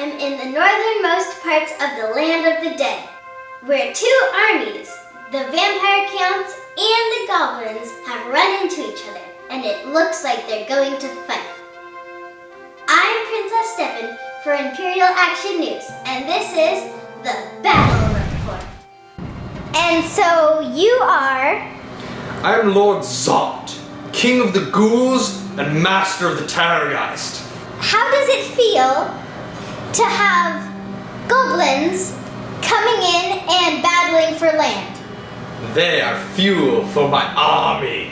am in the northernmost parts of the land of the dead, where two armies, the vampire counts and the goblins, have run into each other, and it looks like they're going to fight. I'm Princess Steppen for Imperial Action News, and this is the Battle Report. And so you are... I'm Lord Zot, King of the Ghouls and Master of the Terrorgeist. How does it feel to have goblins coming in and battling for land? They are fuel for my army.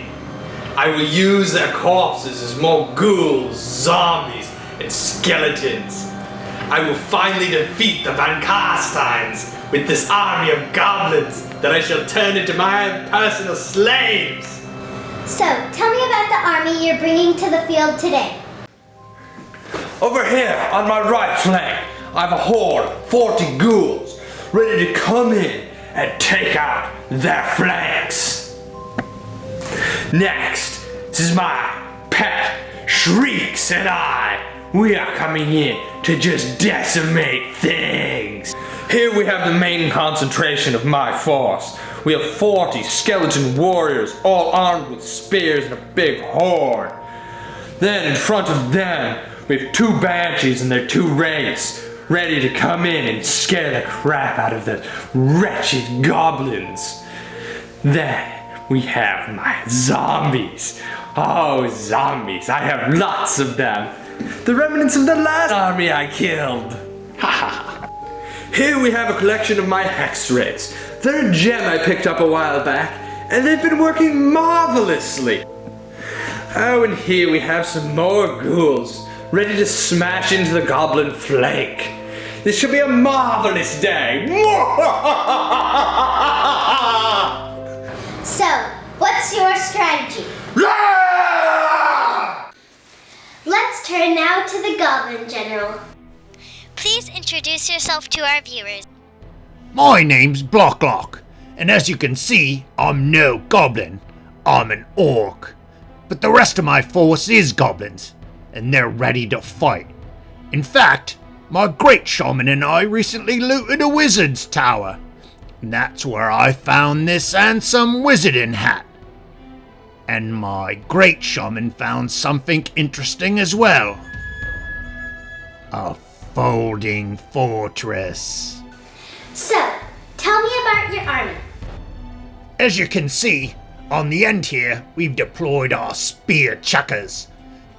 I will use their corpses as more ghouls, zombies, and skeletons. I will finally defeat the Van Carsteins with this army of goblins that I shall turn into my personal slaves. So, tell me about the army you're bringing to the field today. Over here, on my right flank, I have a horde of 40 ghouls, ready to come in and take out their flanks. Next, this is my pet, Shrieks and I. We are coming in to just decimate things. Here we have the main concentration of my force. We have 40 skeleton warriors, all armed with spears and a big horde. Then in front of them, we have two banshees and their two wraiths, ready to come in and scare the crap out of the wretched goblins. Then we have my zombies. Oh, zombies, I have lots of them. The remnants of the last army I killed. Here we have a collection of my hex wraiths. They're a gem I picked up a while back, and they've been working marvelously. Oh, and here we have some more ghouls, ready to smash into the goblin flank. This should be a marvelous day. So, what's your strategy? Let's turn now to the Goblin General. Please introduce yourself to our viewers. My name's Blocklock, and as you can see, I'm no goblin. I'm an orc. But the rest of my force is goblins, and they're ready to fight. In fact, my great shaman and I recently looted a wizard's tower. And that's where I found this handsome wizarding hat. And my great shaman found something interesting as well. A folding fortress. So, tell me about your army. As you can see, on the end here, we've deployed our spear chuckers.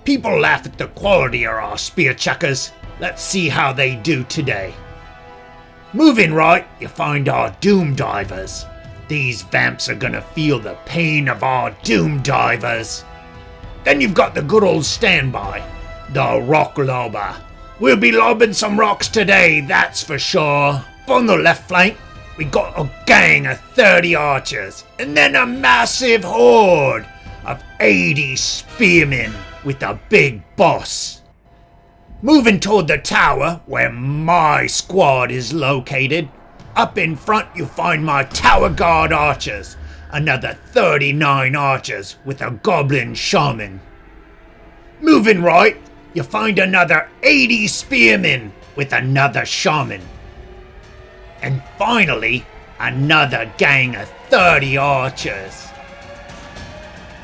People laugh at the quality of our spear chuckers. Let's see how they do today. Moving right, you find our doom divers. These vamps are gonna feel the pain of our doom divers. Then you've got the good old standby, the rock lobber. We'll be lobbing some rocks today, that's for sure. On the left flank, we got a gang of 30 archers, and then a massive horde of 80 spearmen with a big boss. Moving toward the tower, where my squad is located, up in front you'll find my tower guard archers, another 39 archers with a goblin shaman. Moving right, you'll find another 80 spearmen with another shaman. And finally, another gang of 30 archers.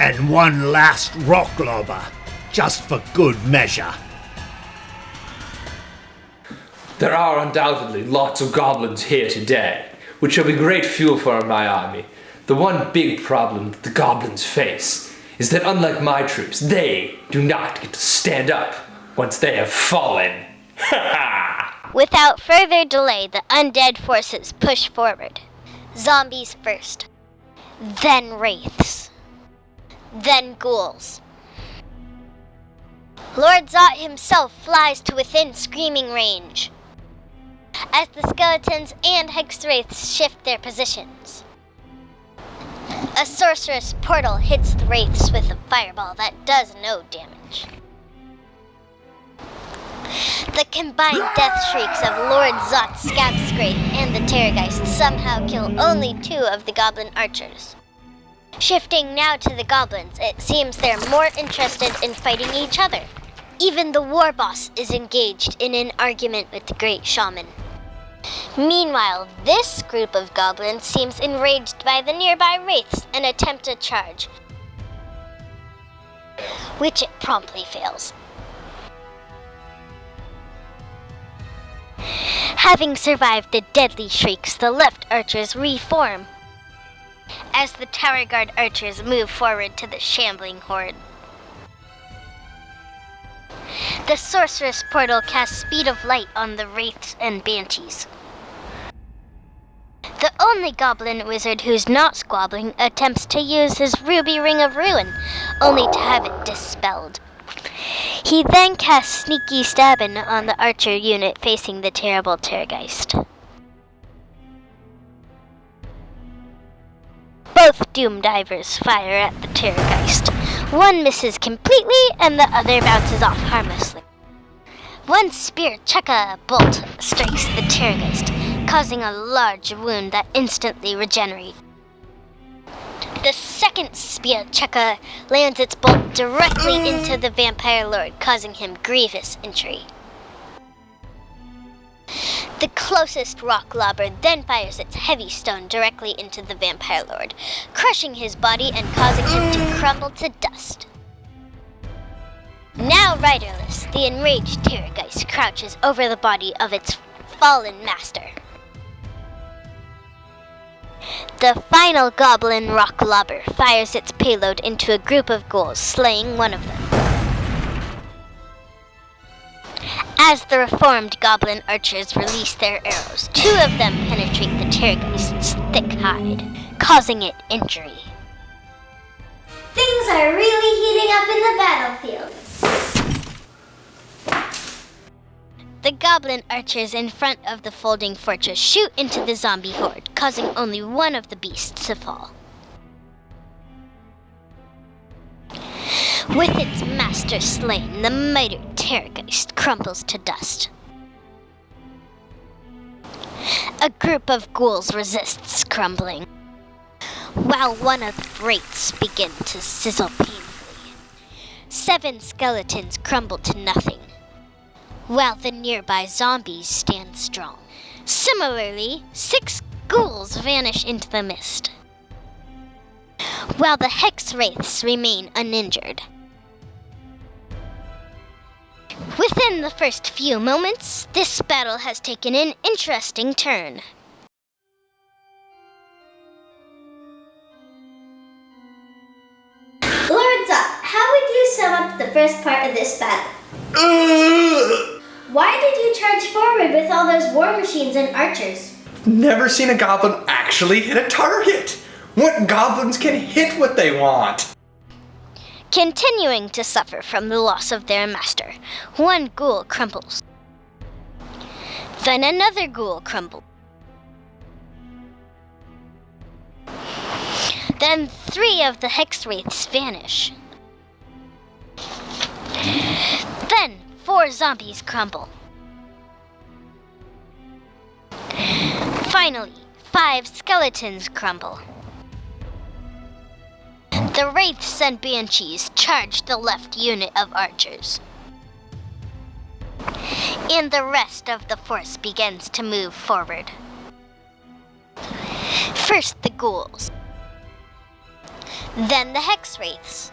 And one last rock lobber, just for good measure. There are undoubtedly lots of goblins here today, which shall be great fuel for my army. The one big problem that the goblins face is that unlike my troops, they do not get to stand up once they have fallen. Without further delay, the undead forces push forward. Zombies first, then wraiths, then ghouls. Lord Zot himself flies to within screaming range, as the skeletons and hex wraiths shift their positions. A sorceress portal hits the wraiths with a fireball that does no damage. The combined death shrieks of Lord Zot's Scab Scrape and the Terrorgeist somehow kill only 2 of the goblin archers. Shifting now to the goblins, it seems they're more interested in fighting each other. Even the war boss is engaged in an argument with the great shaman. Meanwhile, this group of goblins seems enraged by the nearby wraiths and attempt a charge, which it promptly fails. Having survived the deadly shrieks, the left archers reform as the tower guard archers move forward to the shambling horde. The sorceress portal casts speed of light on the wraiths and banshees. The only goblin wizard who's not squabbling attempts to use his ruby ring of ruin, only to have it dispelled. He then casts sneaky stabbing on the archer unit facing the terrible Terrorgeist. Both Doom Divers fire at the Terrorgeist. One misses completely and the other bounces off harmlessly. One spear chukka bolt strikes the Terrorgeist, causing a large wound that instantly regenerates. The second spear chukka lands its bolt directly into the Vampire Lord, causing him grievous injury. The closest rock lobber then fires its heavy stone directly into the Vampire Lord, crushing his body and causing him to crumble to dust. Now riderless, the enraged Terrorgeist crouches over the body of its fallen master. The final goblin rock lobber fires its payload into a group of ghouls, slaying one of them. As the reformed goblin archers release their arrows, two of them penetrate the Terrorgeist's thick hide, causing it injury. Things are really heating up in the battlefield. The goblin archers in front of the folding fortress shoot into the zombie horde, causing only one of the beasts to fall. With its master slain, the mighty Terrorgeist crumbles to dust. A group of ghouls resists crumbling, while one of the wraiths begin to sizzle painfully. 7 skeletons crumble to nothing, while the nearby zombies stand strong. Similarly, 6 ghouls vanish into the mist, while the hex wraiths remain uninjured. Within the first few moments, this battle has taken an interesting turn. Lords up, how would you sum up the first part of this battle? Why did you charge forward with all those war machines and archers? Never seen a goblin actually hit a target. What goblins can hit what they want? Continuing to suffer from the loss of their master, one ghoul crumbles. Then another ghoul crumbles. Then 3 of the hex wraiths vanish. Then 4 zombies crumble. Finally, 5 skeletons crumble. The wraiths and banshees charge the left unit of archers, and the rest of the force begins to move forward. First the ghouls, then the hex wraiths,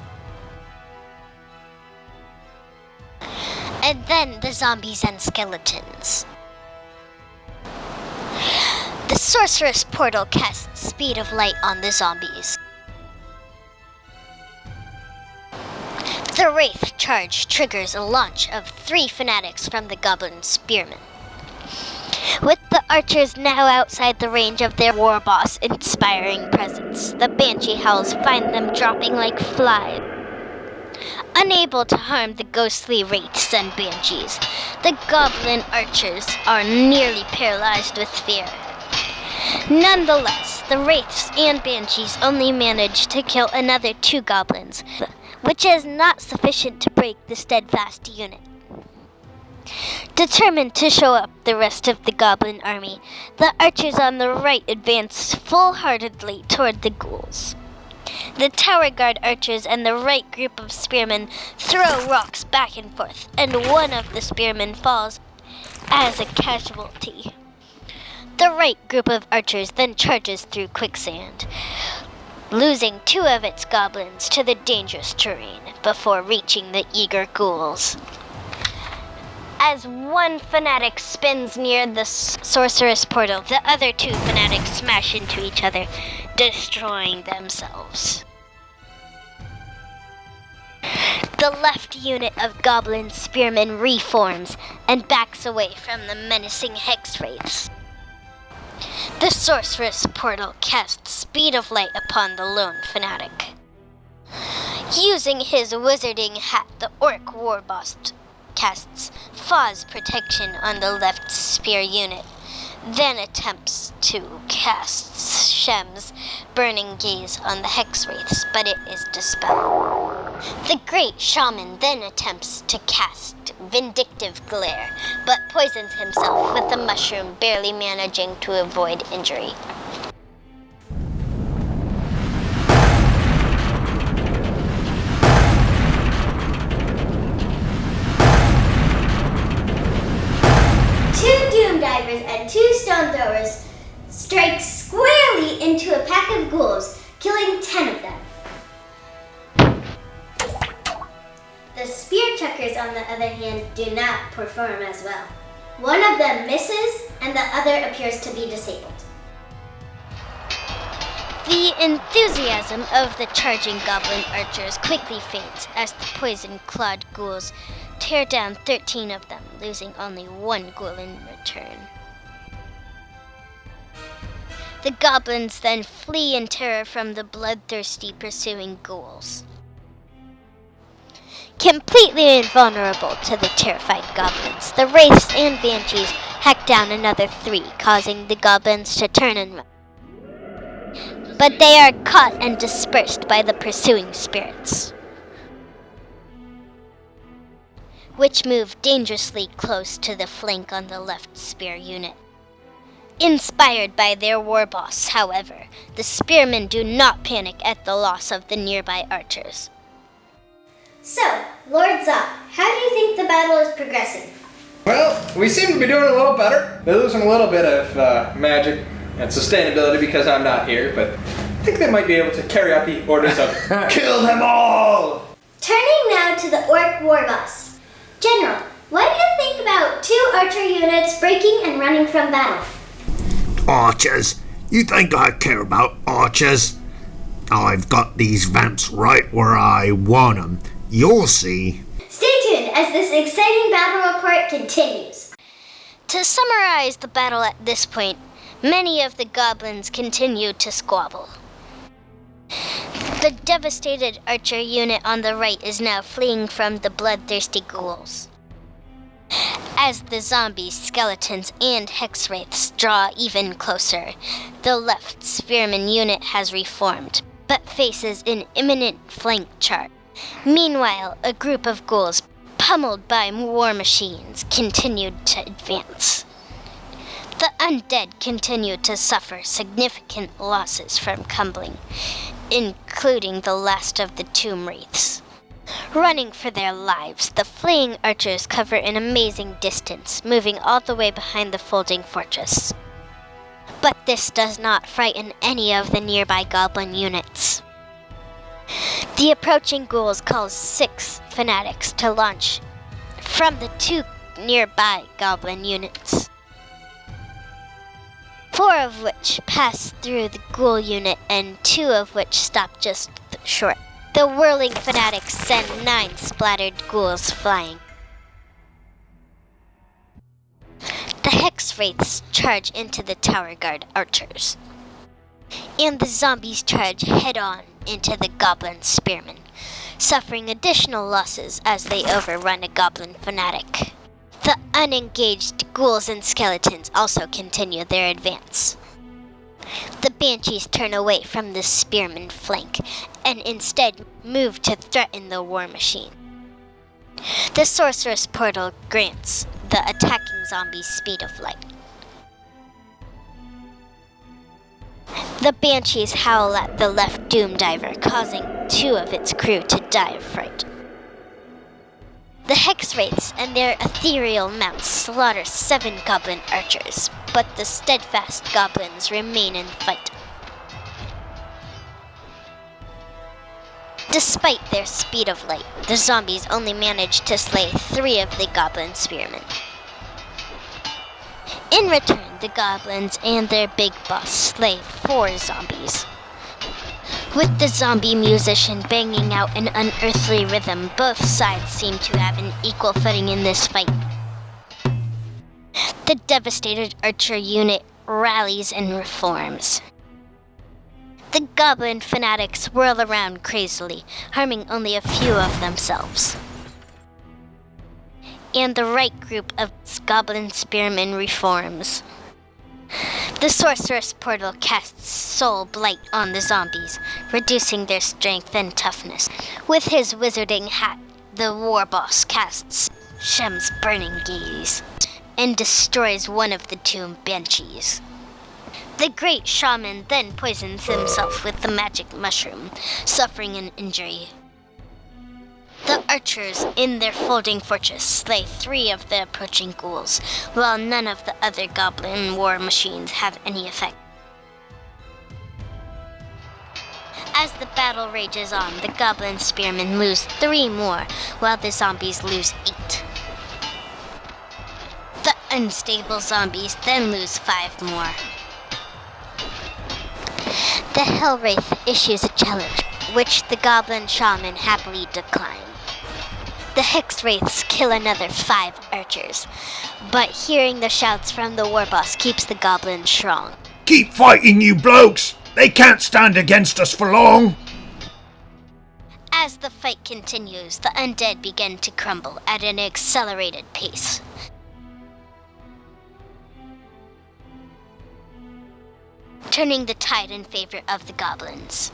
and then the zombies and skeletons. The sorceress portal casts speed of light on the zombies. The Wraith charge triggers a launch of 3 fanatics from the goblin spearmen. With the archers now outside the range of their war boss' inspiring presence, the banshee howls find them dropping like flies. Unable to harm the ghostly wraiths and banshees, the goblin archers are nearly paralyzed with fear. Nonetheless, the wraiths and banshees only manage to kill another 2 goblins, which is not sufficient to break the steadfast unit. Determined to show up the rest of the goblin army, the archers on the right advance full-heartedly toward the ghouls. The tower guard archers and the right group of spearmen throw rocks back and forth, and one of the spearmen falls as a casualty. The right group of archers then charges through quicksand, losing 2 of its goblins to the dangerous terrain before reaching the eager ghouls. As one fanatic spins near the sorceress portal, the other 2 fanatics smash into each other, destroying themselves. The left unit of goblin spearmen reforms and backs away from the menacing hex wraiths. The sorceress portal casts Speed of Light upon the lone fanatic. Using his wizarding hat, the orc war boss casts Faw's protection on the left spear unit, then attempts to cast Shem's burning gaze on the hex wraiths, but it is dispelled. The great shaman then attempts to cast Vindictive Glare, but poisons himself with the mushroom, barely managing to avoid injury. Divers and 2 stone throwers strike squarely into a pack of ghouls, killing 10 of them. The spear chuckers, on the other hand, do not perform as well. One of them misses, and the other appears to be disabled. The enthusiasm of the charging goblin archers quickly fades as the poison-clawed ghouls tear down 13 of them, losing only 1 ghoul in return. The goblins then flee in terror from the bloodthirsty pursuing ghouls. Completely invulnerable to the terrified goblins, the wraiths and banshees hack down another 3, causing the goblins to turn and run. But they are caught and dispersed by the pursuing spirits, which move dangerously close to the flank on the left spear unit. Inspired by their war boss, however, the spearmen do not panic at the loss of the nearby archers. So, Lord Zop, how do you think the battle is progressing? Well, we seem to be doing a little better. They're losing a little bit of magic and sustainability because I'm not here, but I think they might be able to carry out the orders of kill them all! Turning now to the orc war boss. General, what do you think about 2 archer units breaking and running from battle? Archers? You think I care about archers? I've got these vamps right where I want them. You'll see. Stay tuned as this exciting battle report continues. To summarize the battle at this point, many of the goblins continue to squabble. The devastated archer unit on the right is now fleeing from the bloodthirsty ghouls. As the zombies, skeletons, and hex wraiths draw even closer, the left spearman unit has reformed, but faces an imminent flank charge. Meanwhile, a group of ghouls, pummeled by war machines, continued to advance. The undead continued to suffer significant losses from Cumbling, including the last of the tomb wraiths. Running for their lives, the fleeing archers cover an amazing distance, moving all the way behind the folding fortress. But this does not frighten any of the nearby goblin units. The approaching ghouls cause 6 fanatics to launch from the 2 nearby goblin units, 4 of which pass through the ghoul unit and 2 of which stop just short. The whirling fanatics send 9 splattered ghouls flying. The hex wraiths charge into the tower guard archers, and the zombies charge head-on into the goblin spearmen, suffering additional losses as they overrun a goblin fanatic. The unengaged ghouls and skeletons also continue their advance. The banshees turn away from the spearman flank and instead move to threaten the war machine. The sorceress portal grants the attacking zombies speed of light. The Banshees howl at the left Doom Diver, causing 2 of its crew to die of fright. The Hex Wraiths and their ethereal mounts slaughter 7 Goblin archers, but the steadfast Goblins remain in the fight. Despite their speed of light, the zombies only manage to slay 3 of the Goblin spearmen. In return, the Goblins and their big boss slay 4 zombies. With the zombie musician banging out an unearthly rhythm, both sides seem to have an equal footing in this fight. The devastated archer unit rallies and reforms. The Goblin fanatics whirl around crazily, harming only a few of themselves. And the right group of Goblin spearmen reforms. The sorceress portal casts soul blight on the zombies, reducing their strength and toughness. With his wizarding hat, the war boss casts Shem's burning gaze and destroys one of the 2 banshees. The great shaman then poisons himself with the magic mushroom, suffering an injury. The archers in their folding fortress slay 3 of the approaching ghouls, while none of the other goblin war machines have any effect. As the battle rages on, the goblin spearmen lose 3 more, while the zombies lose 8. The unstable zombies then lose 5 more. The Hellwraith issues a challenge, which the goblin shaman happily declines. The Hex Wraiths kill another 5 archers, but hearing the shouts from the war boss keeps the goblins strong. Keep fighting, you blokes! They can't stand against us for long! As the fight continues, the undead begin to crumble at an accelerated pace. Turning the tide in favor of the goblins.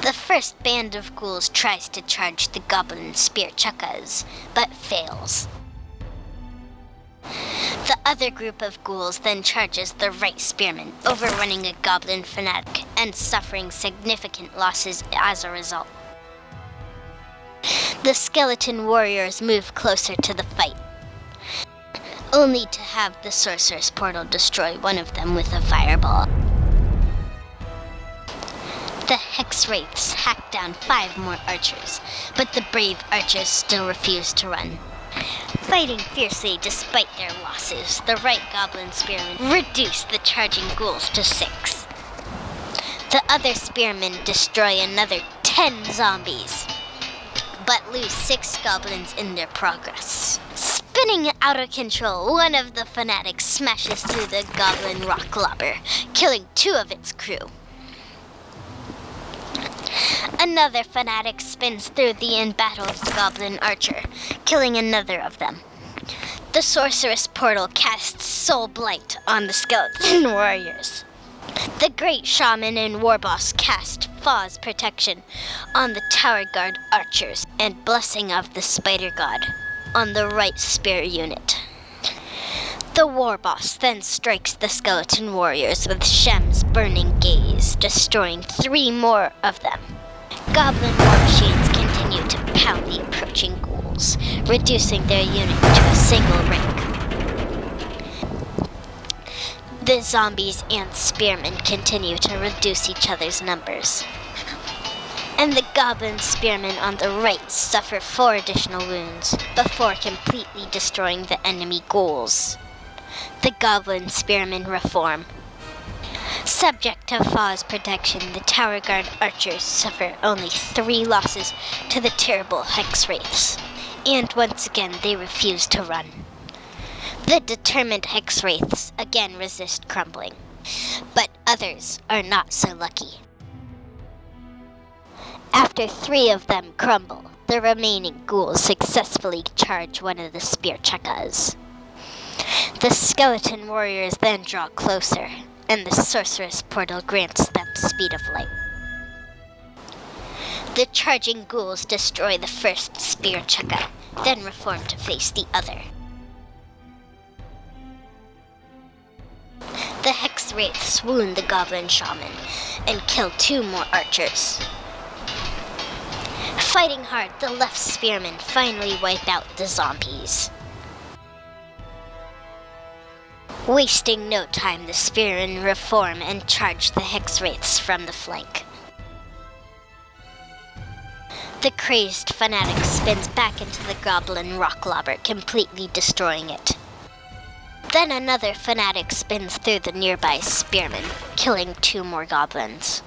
The first band of ghouls tries to charge the goblin spear chuckas, but fails. The other group of ghouls then charges the right spearman, overrunning a goblin fanatic and suffering significant losses as a result. The skeleton warriors move closer to the fight, only to have the sorcerer's portal destroy one of them with a fireball. The Hex Wraiths hack down 5 more archers, but the brave archers still refuse to run. Fighting fiercely despite their losses, the right goblin spearmen reduce the charging ghouls to 6. The other spearmen destroy another 10 zombies, but lose 6 goblins in their progress. Spinning out of control, one of the fanatics smashes through the goblin rock lobber, killing 2 of its crew. Another fanatic spins through the embattled goblin archer, killing another of them. The sorceress portal casts soul blight on the skeleton warriors. The great shaman and warboss cast Faw's protection on the tower guard archers and blessing of the spider god on the right spear unit. The warboss then strikes the skeleton warriors with Shem's burning gaze, destroying 3 more of them. Goblin war machines continue to pound the approaching ghouls, reducing their unit to a single rank. The zombies and spearmen continue to reduce each other's numbers. And the goblin spearmen on the right suffer 4 additional wounds before completely destroying the enemy ghouls. The goblin spearmen reform. Subject to Faw's protection, the tower guard archers suffer only 3 losses to the terrible Hex Wraiths, and once again they refuse to run. The determined Hex Wraiths again resist crumbling, but others are not so lucky. After 3 of them crumble, the remaining ghouls successfully charge one of the spear chuckas. The skeleton warriors then draw closer, and the sorceress portal grants them speed of light. The charging ghouls destroy the first spear chukka, then reform to face the other. The Hex Wraiths wound the Goblin Shaman and kill 2 more archers. Fighting hard, the left spearmen finally wipe out the zombies. Wasting no time, the spearmen reform and charge the Hex Wraiths from the flank. The crazed fanatic spins back into the Goblin rock lobber, completely destroying it. Then another fanatic spins through the nearby spearmen, killing 2 more goblins.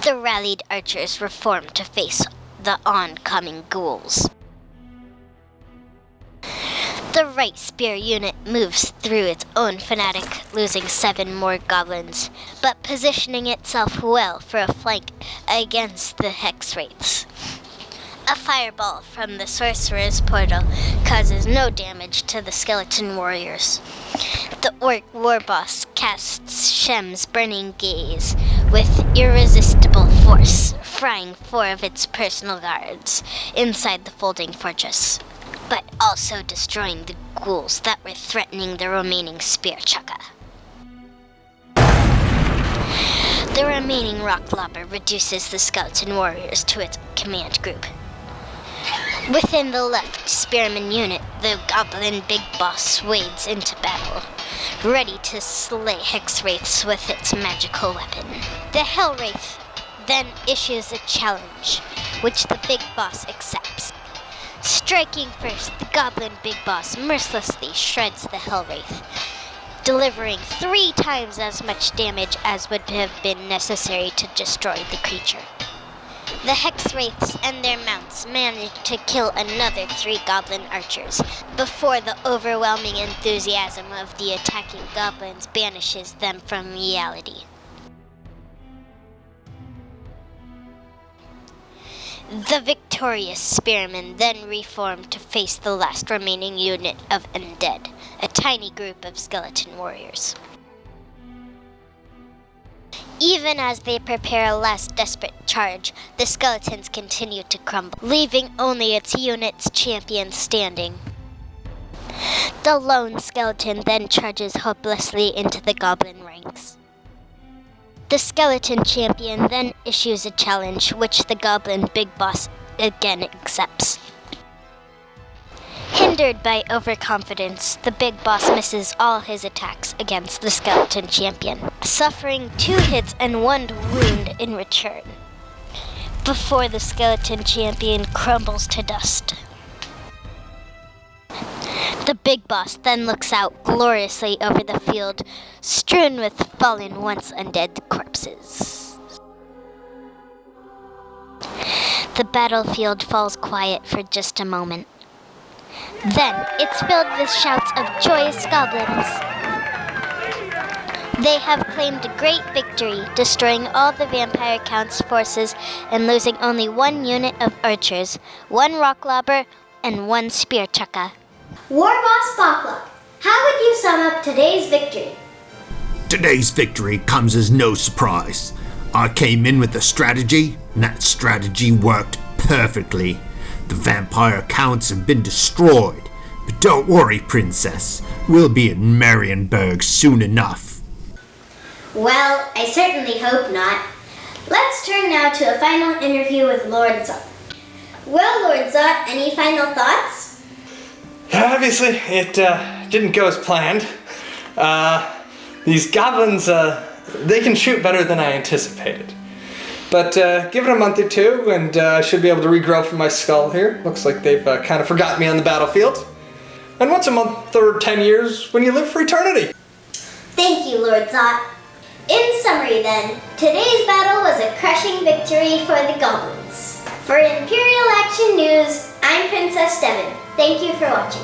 The rallied archers reform to face the oncoming ghouls. The right spear unit moves through its own fanatic, losing 7 more goblins, but positioning itself well for a flank against the Hex Wraiths. A fireball from the sorcerer's portal causes no damage to the skeleton warriors. The orc war boss casts Shem's burning gaze with irresistible force, frying 4 of its personal guards inside the folding fortress, but also destroying the ghouls that were threatening the remaining spear chukka. The remaining rock lobber reduces the skeleton warriors to its command group. Within the left spearman unit, the Goblin Big Boss wades into battle, ready to slay Hex Wraiths with its magical weapon. The Hell Wraith then issues a challenge, which the Big Boss accepts. Striking first, the Goblin Big Boss mercilessly shreds the Hell Wraith, delivering 3 times as much damage as would have been necessary to destroy the creature. The Hex Wraiths and their mounts manage to kill another 3 goblin archers before the overwhelming enthusiasm of the attacking goblins banishes them from reality. The victorious spearmen then reform to face the last remaining unit of undead, a tiny group of skeleton warriors. Even as they prepare a last desperate charge, the skeletons continue to crumble, leaving only its unit's champion standing. The lone skeleton then charges hopelessly into the goblin ranks. The skeleton champion then issues a challenge, which the Goblin Big Boss again accepts. Hindered by overconfidence, the Big Boss misses all his attacks against the skeleton champion, suffering 2 hits and 1 wound in return, before the skeleton champion crumbles to dust. The Big Boss then looks out gloriously over the field, strewn with fallen once undead corpses. The battlefield falls quiet for just a moment. Then, it's filled with shouts of joyous goblins. They have claimed a great victory, destroying all the Vampire Count's forces and losing only 1 unit of archers, 1 rock lobber, and 1 spear chukka. War Boss Bokla, how would you sum up today's victory? Today's victory comes as no surprise. I came in with a strategy, and that strategy worked perfectly. The vampire counts have been destroyed, but don't worry, Princess. We'll be at Marienburg soon enough. Well, I certainly hope not. Let's turn now to a final interview with Lord Zot. Well, Lord Zot, any final thoughts? Obviously, it didn't go as planned. These goblins, they can shoot better than I anticipated. But give it a month or 2 and I should be able to regrow from my skull here. Looks like they've kind of forgotten me on the battlefield. And what's a month or 10 years when you live for eternity? Thank you, Lord Zot. In summary then, today's battle was a crushing victory for the goblins. For Imperial Action News, I'm Princess Devon. Thank you for watching.